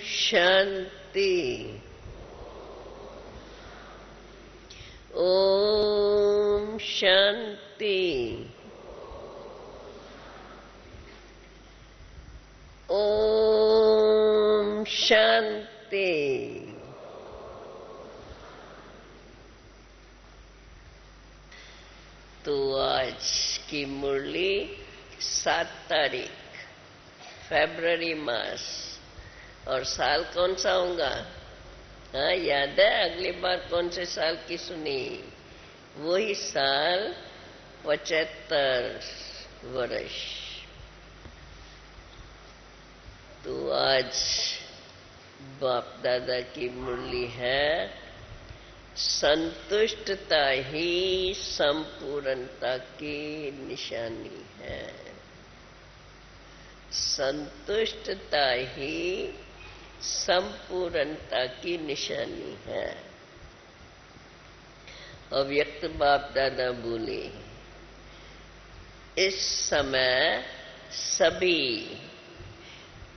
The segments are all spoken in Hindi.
शांति। ओम शांति। ओम शांति। तो आज की मुरली 7 तारीख फरवरी मास, और साल कौन सा होगा? हाँ, याद है अगली बार कौन से साल की सुनी? वही साल 75 वर्ष। तो आज बाप दादा की मुरली है, संतुष्टता ही संपूर्णता की निशानी है। संतुष्टता ही संपूर्णता की निशानी है। अव्यक्त बाप दादा बोले, इस समय सभी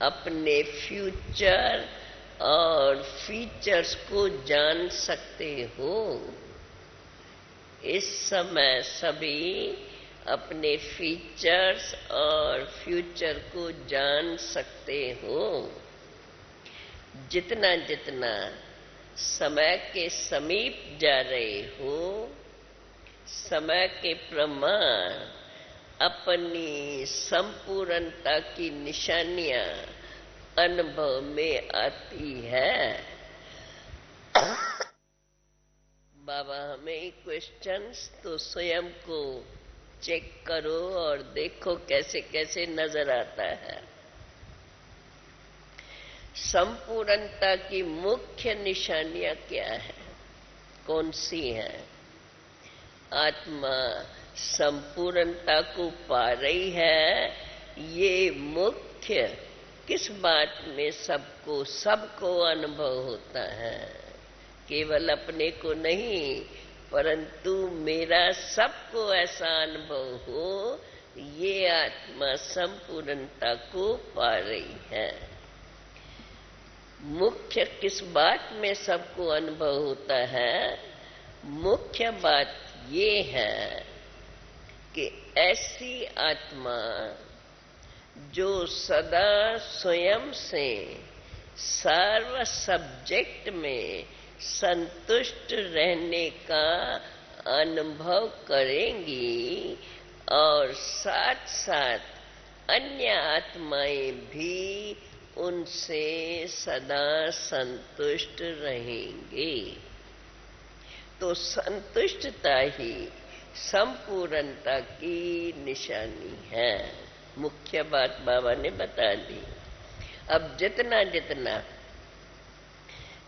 अपने फ्यूचर और फीचर्स को जान सकते हो। इस समय सभी अपने फीचर्स और फ्यूचर को जान सकते हो। जितना जितना समय के समीप जा रहे हो, समय के प्रमाण अपनी संपूर्णता की निशानियां अनुभव में आती है। बाबा हमें क्वेश्चंस, तो स्वयं को चेक करो और देखो कैसे कैसे नजर आता है। संपूर्णता की मुख्य निशानियां क्या है? कौन सी है? आत्मा संपूर्णता को पा रही है, ये मुख्य किस बात में सबको अनुभव होता है? केवल अपने को नहीं, परंतु मेरा सबको ऐसा अनुभव हो, ये आत्मा संपूर्णता को पा रही है। मुख्य किस बात में सबको अनुभव होता है? मुख्य बात ये है कि ऐसी आत्मा जो सदा स्वयं से सर्व सब्जेक्ट में संतुष्ट रहने का अनुभव करेंगी और साथ साथ अन्य आत्माएं भी उनसे सदा संतुष्ट रहेंगी। तो संतुष्टता ही संपूर्णता की निशानी है। मुख्य बात बाबा ने बता दी। अब जितना जितना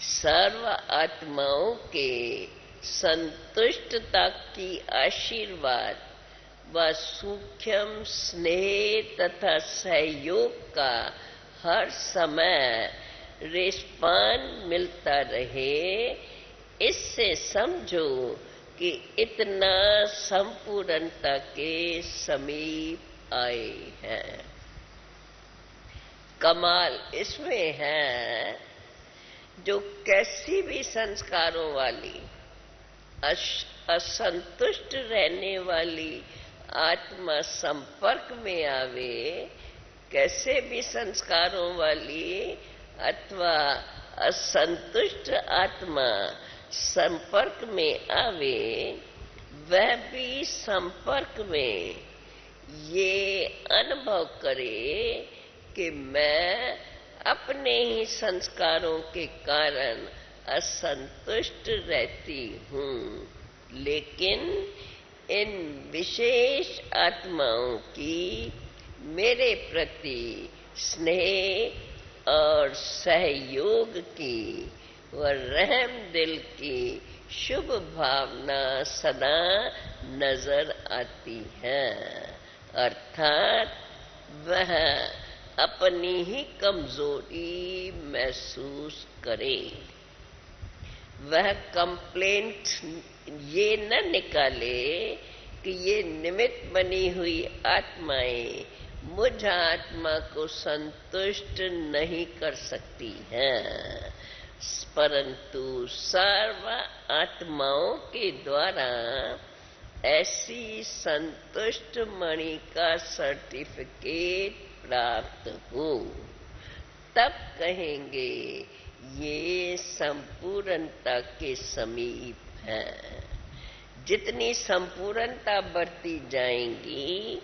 सर्व आत्माओं के संतुष्टता की आशीर्वाद व सूक्ष्म स्नेह तथा सहयोग का हर समय रिस्पांस मिलता रहे, इससे समझो कि इतना संपूर्णता के समीप आए हैं। कमाल इसमें है, जो कैसी भी संस्कारों वाली असंतुष्ट रहने वाली आत्मा संपर्क में आवे, कैसे भी संस्कारों वाली अथवा असंतुष्ट आत्मा संपर्क में आवे, वह भी संपर्क में ये अनुभव करे कि मैं अपने ही संस्कारों के कारण असंतुष्ट रहती हूँ, लेकिन इन विशेष आत्माओं की मेरे प्रति स्नेह और सहयोग की व रहम दिल की शुभ भावना सदा नजर आती है। अर्थात वह अपनी ही कमजोरी महसूस करे। वह कंप्लेंट ये न निकाले कि ये निमित्त बनी हुई आत्माएं मुझ आत्मा को संतुष्ट नहीं कर सकती है, परंतु सर्व आत्माओं के द्वारा ऐसी संतुष्ट मणि का सर्टिफिकेट प्राप्त हो, तब कहेंगे ये संपूर्णता के समीप है। जितनी संपूर्णता बढ़ती जाएंगी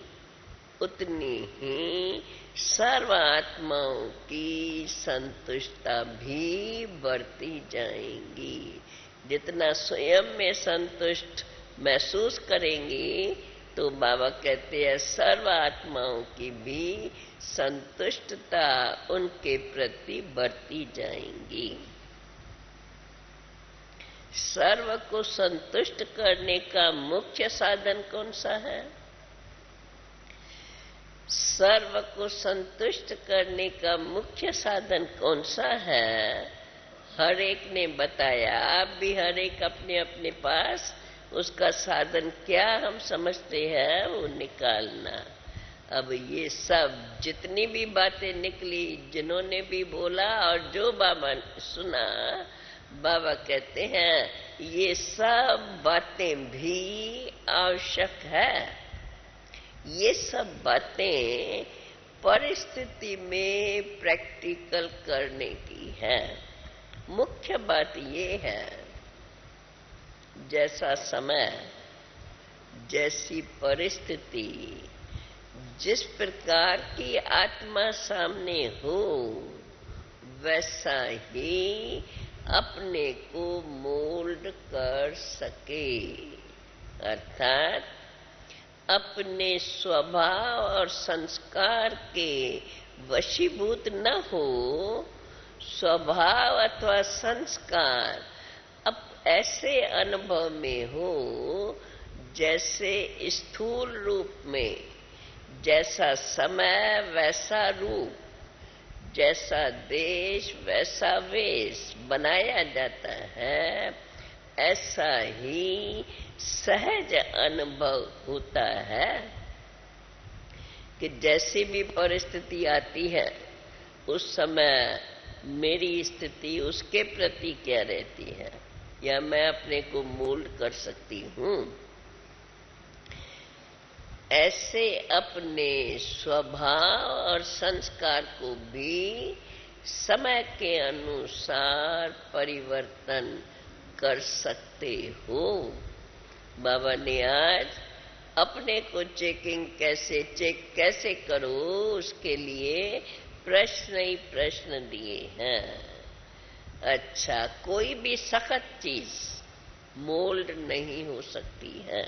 उतनी ही सर्व आत्माओं की संतुष्टता भी बढ़ती जाएंगी। जितना स्वयं में संतुष्ट महसूस करेंगी तो बाबा कहते हैं सर्व आत्माओं की भी संतुष्टता उनके प्रति बढ़ती जाएंगी। सर्व को संतुष्ट करने का मुख्य साधन कौन सा है? सर्व को संतुष्ट करने का मुख्य साधन कौन सा है? हर एक ने बताया, आप भी हर एक अपने अपने पास उसका साधन क्या हम समझते हैं वो निकालना। अब ये सब जितनी भी बातें निकली, जिन्होंने भी बोला और जो बाबा ने सुना, बाबा कहते हैं ये सब बातें भी आवश्यक है। ये सब बातें परिस्थिति में प्रैक्टिकल करने की है। मुख्य बात ये है, जैसा समय, जैसी परिस्थिति, जिस प्रकार की आत्मा सामने हो, वैसा ही अपने को मोल्ड कर सके, अर्थात अपने स्वभाव और संस्कार के वशीभूत न हो। स्वभाव अथवा संस्कार अब ऐसे अनुभव में हो जैसे स्थूल रूप में जैसा समय वैसा रूप, जैसा देश वैसा वेश बनाया जाता है, ऐसा ही सहज अनुभव होता है कि जैसी भी परिस्थिति आती है उस समय मेरी स्थिति उसके प्रति क्या रहती है, या मैं अपने को मोल्ड कर सकती हूँ। ऐसे अपने स्वभाव और संस्कार को भी समय के अनुसार परिवर्तन कर सकते हो। बाबा ने आज अपने को चेकिंग कैसे करो उसके लिए प्रश्न ही प्रश्न दिए हैं। अच्छा, कोई भी सख्त चीज मोल्ड नहीं हो सकती है।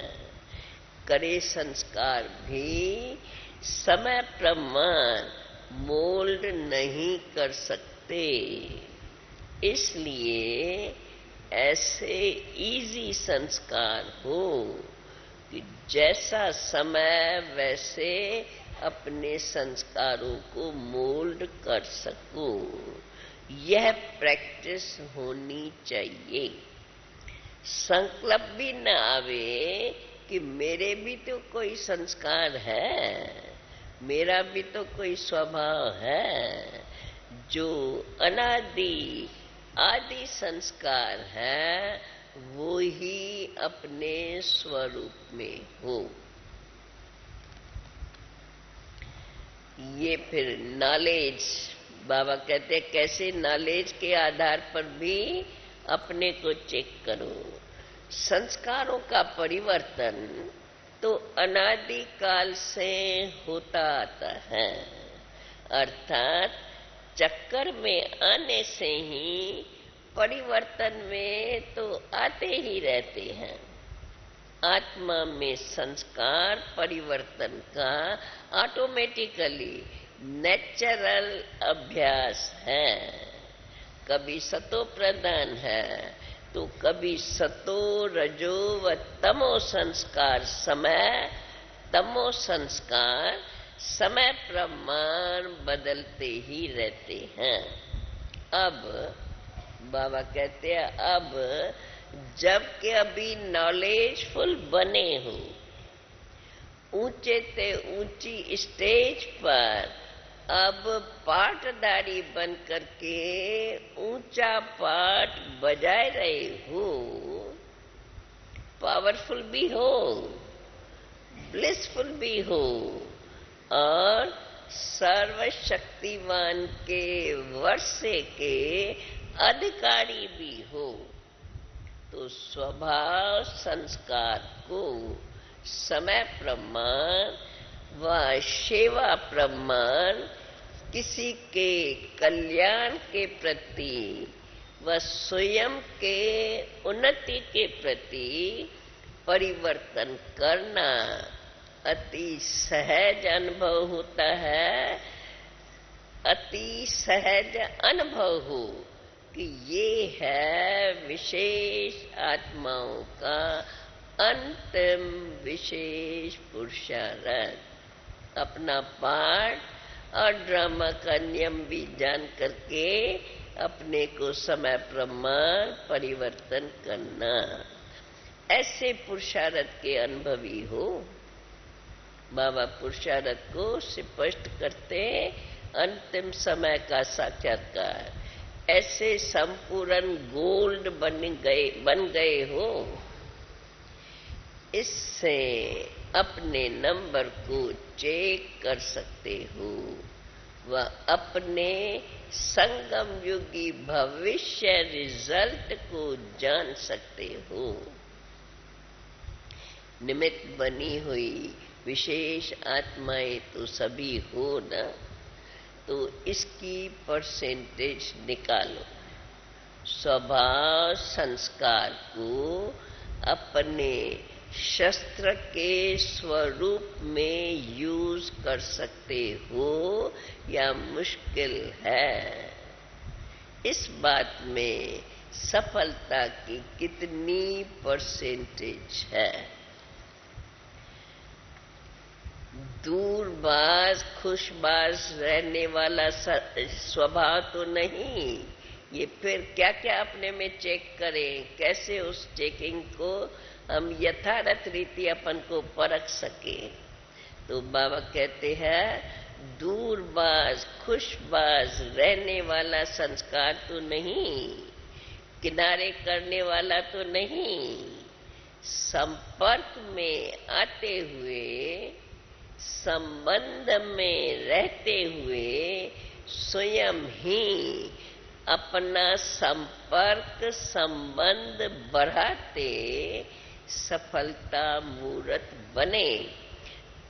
करे संस्कार भी समय प्रमाण मोल्ड नहीं कर सकते। इसलिए ऐसे इजी संस्कार हो कि जैसा समय वैसे अपने संस्कारों को मोल्ड कर सको। यह प्रैक्टिस होनी चाहिए। संकल्प भी न आवे कि मेरे भी तो कोई संस्कार है, मेरा भी तो कोई स्वभाव है। जो अनादि आदि संस्कार है वो ही अपने स्वरूप में हो। ये फिर नॉलेज, बाबा कहते हैं कैसे नॉलेज के आधार पर भी अपने को चेक करो। संस्कारों का परिवर्तन तो अनादि काल से होता आता है, अर्थात चक्कर में आने से ही परिवर्तन में तो आते ही रहते हैं। आत्मा में संस्कार परिवर्तन का ऑटोमेटिकली नेचुरल अभ्यास है। कभी सतो प्रधान है तो कभी सतो रजो व तमो संस्कार तमो संस्कार समय प्रमाण बदलते ही रहते हैं। अब बाबा कहते हैं अब जबकि अभी नॉलेजफुल बने हो ऊंचे ते ऊंची स्टेज पर अब पाटदारी बन करके ऊंचा पाट बजाए रहे हो, पावरफुल भी हो, ब्लिसफुल भी हो और सर्वशक्तिमान के वर्षे के अधिकारी भी हो, तो स्वभाव संस्कार को समय प्रमाण व सेवा प्रमाण किसी के कल्याण के प्रति व स्वयं के उन्नति के प्रति परिवर्तन करना अति सहज अनुभव होता है। अति सहज अनुभव हो कि ये है विशेष आत्माओं का अंतिम विशेष पुरुषार्थ। अपना पाठ और ड्रामा का नियम भी जान करके अपने को समय प्रमाण परिवर्तन करना, ऐसे पुरुषार्थ के अनुभवी हो। बाबा पुरुषार्थ को स्पष्ट करते अंतिम समय का साक्षात्कार, ऐसे संपूर्ण गोल्ड बन गए हो। इससे अपने नंबर को चेक कर सकते हो व अपने संगम युगी भविष्य रिजल्ट को जान सकते हो। निमित्त बनी हुई विशेष आत्माएं तो सभी हो ना, तो इसकी परसेंटेज निकालो। स्वभाव संस्कार को अपने शस्त्र के स्वरूप में यूज कर सकते हो या मुश्किल है। इस बात में सफलता की कितनी परसेंटेज है? दूरबाज खुशबाज रहने वाला स्वभाव तो नहीं। ये फिर क्या क्या अपने में चेक करें, कैसे उस चेकिंग को हम यथार्थ रीति अपन को परख सके। तो बाबा कहते हैं दूरबाज खुशबाज रहने वाला संस्कार तो नहीं, किनारे करने वाला तो नहीं, संपर्क में आते हुए संबंध में रहते हुए स्वयं ही अपना संपर्क संबंध बढ़ाते सफलता मूर्त बने,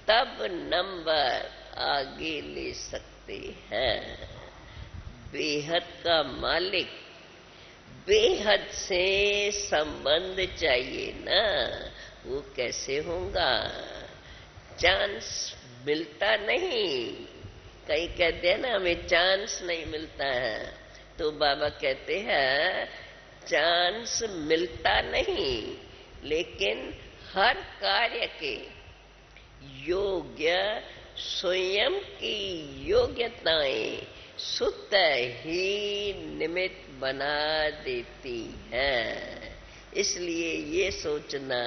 तब नंबर आगे ले सकते हैं। बेहद का मालिक, बेहद से संबंध चाहिए ना, वो कैसे होगा? चांस मिलता नहीं। कहीं कहते हैं ना हमें चांस नहीं मिलता है, तो बाबा कहते हैं चांस मिलता नहीं, लेकिन हर कार्य के योग्य स्वयं की योग्यताएं स्वतः ही निमित्त बना देती हैं। इसलिए ये सोचना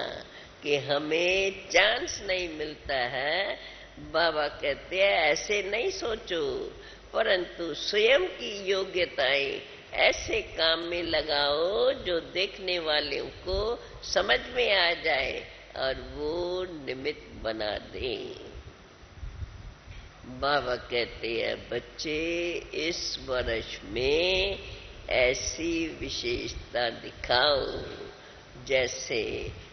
कि हमें चांस नहीं मिलता है, बाबा कहते हैं ऐसे नहीं सोचो, परंतु स्वयं की योग्यताएं ऐसे काम में लगाओ जो देखने वालों को समझ में आ जाए और वो निमित्त बना दे। बाबा कहते हैं बच्चे इस वर्ष में ऐसी विशेषता दिखाओ जैसे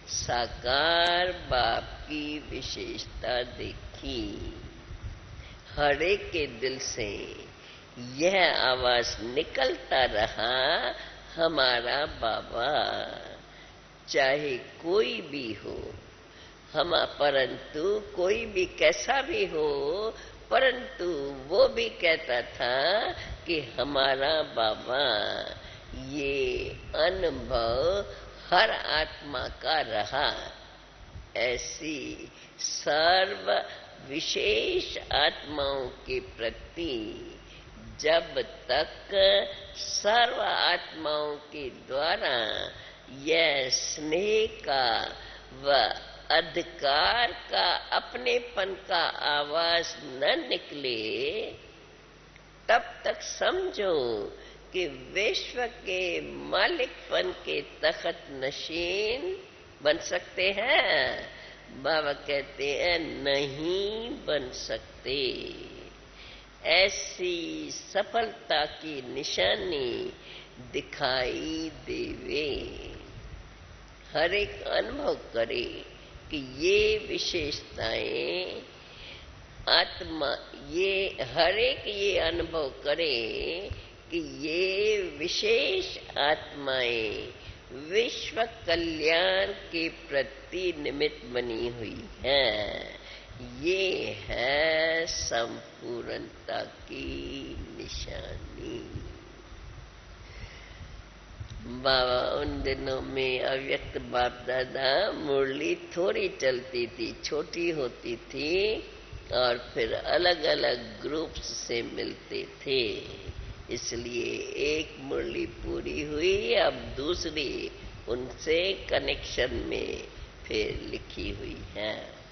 साकार बाप की विशेषता देखी। हर एक के दिल से यह आवाज निकलता रहा, हमारा बाबा चाहे कोई भी हो, परंतु कोई भी कैसा भी हो, परंतु वो भी कहता था कि हमारा बाबा। ये अनुभव हर आत्मा का रहा। ऐसी सर्व विशेष आत्माओं के प्रति जब तक सर्व आत्माओं के द्वारा यह स्नेह का व अधिकार का, अपनेपन का आवाज न निकले, तब तक समझो कि विश्व के मालिकपन के तख्त नशीन बन सकते हैं। बाबा कहते हैं नहीं बन सकते। ऐसी सफलता की निशानी दिखाई देवे। हर एक अनुभव करे कि ये विशेषताएं आत्मा, ये हर एक ये अनुभव करे कि ये विशेष आत्माएं विश्व कल्याण के प्रति निमित्त बनी हुई हैं। ये है संपूर्णता की निशानी। बाबा उन दिनों में अव्यक्त बाप दादा मुरली थोड़ी चलती थी, छोटी होती थी और फिर अलग अलग ग्रुप्स से मिलते थे, इसलिए एक मुरली पूरी हुई, अब दूसरी उनसे कनेक्शन में फिर लिखी हुई है।